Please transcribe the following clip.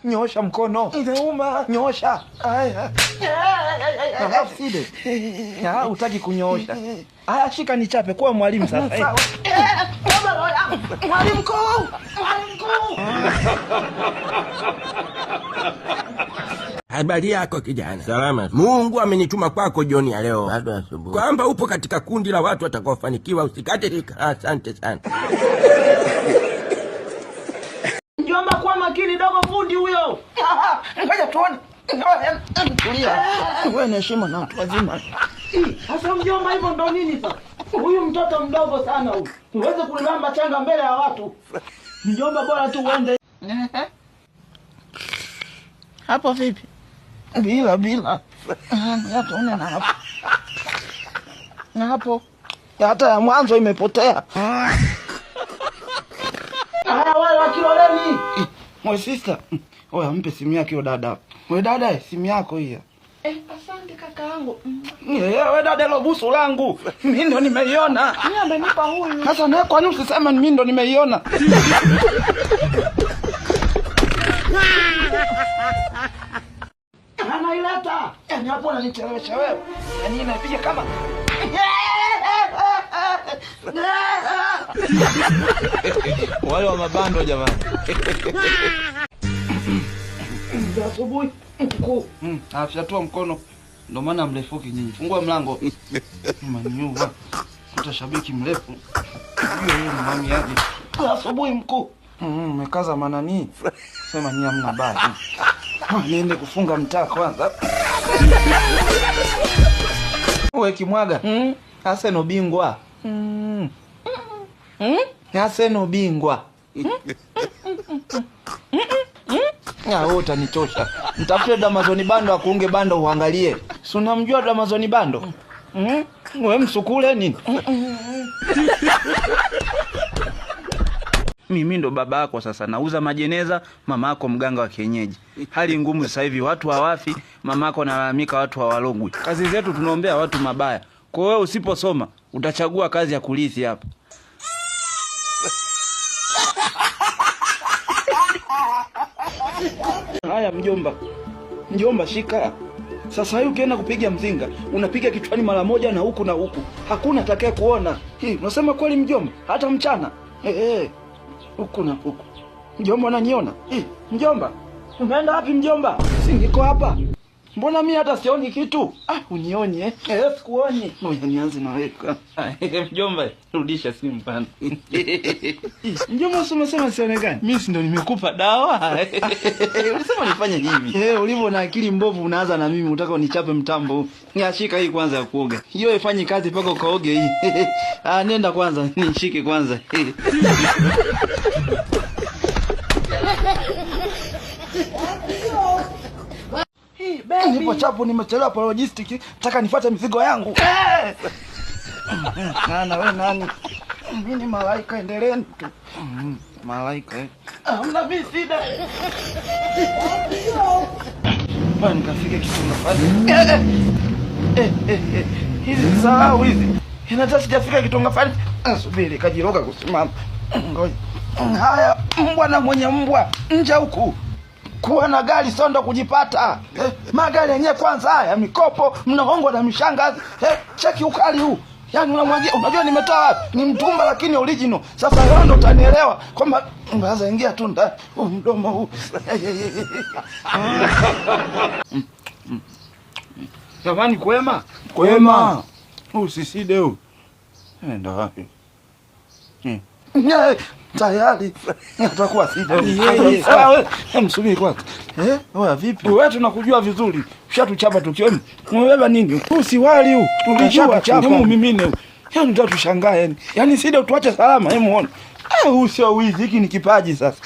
Nyosha mkono. Inauma. Nyosha. Haya. Side. Ya, utaki kunyoosha. Haya, shika nichape kwa mwalimu sasa. Mwalimu mkuu. Mwalimu mkuu. Habari yako kijana? Salama. Mungu amenituma kwako jioni ya leo. Bado asubuhi. Kwamba upo katika kundi la watu watakaofanikiwa, usikate rika. Asante sana. Mjomba kwa makini, dogo fundi huyo. Ngoja tuone. Tulia. Wewe ni heshima na watu wazima. Sasa mjomba, hivyo ndo nini sasa? Huyu mtoto mdogo sana huyu. Uweze kulamba changa mbele ya watu. Mjomba, bora tu uende. Hapo vipi? Bila. Ya tuone na hapo. Na hapo. Hata ya mwanzo imepotea. Wale wa Kiloleni. Mwe sister. Oya, mpe simu yake yo dada. We dada, simu yako hiyo. Asante kakaangu. We dada, lo busu langu. Mimi ndo nimeiona. Mimi amenipa huyu. Sasa na kwa nini usisema mimi ndo nimeiona? Anaileta. Yaani hapo unanichelewesha wewe. Yaani inapiga kama wale wa mabando jamani. Asubuhi mkuu. Afyatua mkono. Ndio maana mrefuki nyinyi. Fungua mlango. Manyuva. Kuta shabiki mrefu. Hiyo ni mami yaje. Asubuhi mkuu. Mekaza manani. Sema ni hamna baya. Niende kufunga mtaa kwanza. Wewe kimwaga. Arsenal bingwa. Arsenal bingwa. Ya utanichosha. Mtafute Damazoni Bando akuunge bando uangalie. Si unamjua Damazoni Bando? Wewe msukule nini? Mimi ndo baba yako sasa, nauza majeneza, mama yako mganga wa kienyeji. Hali ngumu sasa hivi, watu hawafi, mama yako analalamika watu hawalogwi. Kazi zetu tunaombea watu mabaya. Kwa hiyo usiposoma utachagua kazi ya kulisi hapa. Haya mjomba. Mjomba shika. Sasa hiyo ukienda kupiga mzinga, unapiga kichwani mara moja na huku na huku. Hakuna atakaye kuona. Unasema kweli mjomba? Hata mchana. Huku na huku. Mjomba unaniona? Mjomba. Umeenda wapi mjomba? Si niko hapa. Mbona mimi hata sioni kitu? Unioni sikuoni. Ngoja nianze na weka. Mjomba, rudisha simu bana. Mjomba, umesema sionekane. Mimi si ndo nimekupa dawa. Ulisema nifanye hivi. Ulivyo na akili mbovu unaanza na mimi unataka unichape mtambo. Niashika hii kwanza ya kuoga. Hiyo ifanye kazi mpaka ukaoge hii. Nenda kwanza, nishike kwanza. Nipo chapo, nimechelewa kwa logistics, nataka nifuate mizigo yangu. Nana wewe nani? Mimi ni malaika, endeleeni tu. Malaika. Hamna mimi sida. Bwana nikafika kitu nafanya. Hizi sawa hizi. Inataka sijafika kitonga fani. Subiri kajiroga kusimama. Ngoja. Haya, mbwa na mwenye mbwa, nje huku. Kuwa na gari sondo kujipata. Magari yenyewe kwanza haya mikopo, mnahongwa na mishangazi. Cheki ukali huu. Yaani unamwagia, unajua nimetoa wapi? Ni mtumba lakini original. Sasa wewe ndo utanielewa kwamba unaweza ingia tu ndani mdomo huu. Jamani kwema? Kwema. Usiside huu. Nenda wapi? Tayari atakuwa sida. Msubiri kwanza. Wewe vipi? Wewe tunakujua vizuri. Ushatuchapa tukioni. Umebeba nini? Usiwali huu. Tulijua chapa mimine. Yaani utatushangaa yani. Yaani sida utuache salama, hebu muone. Huu sio wizi, hiki ni kipaji sasa.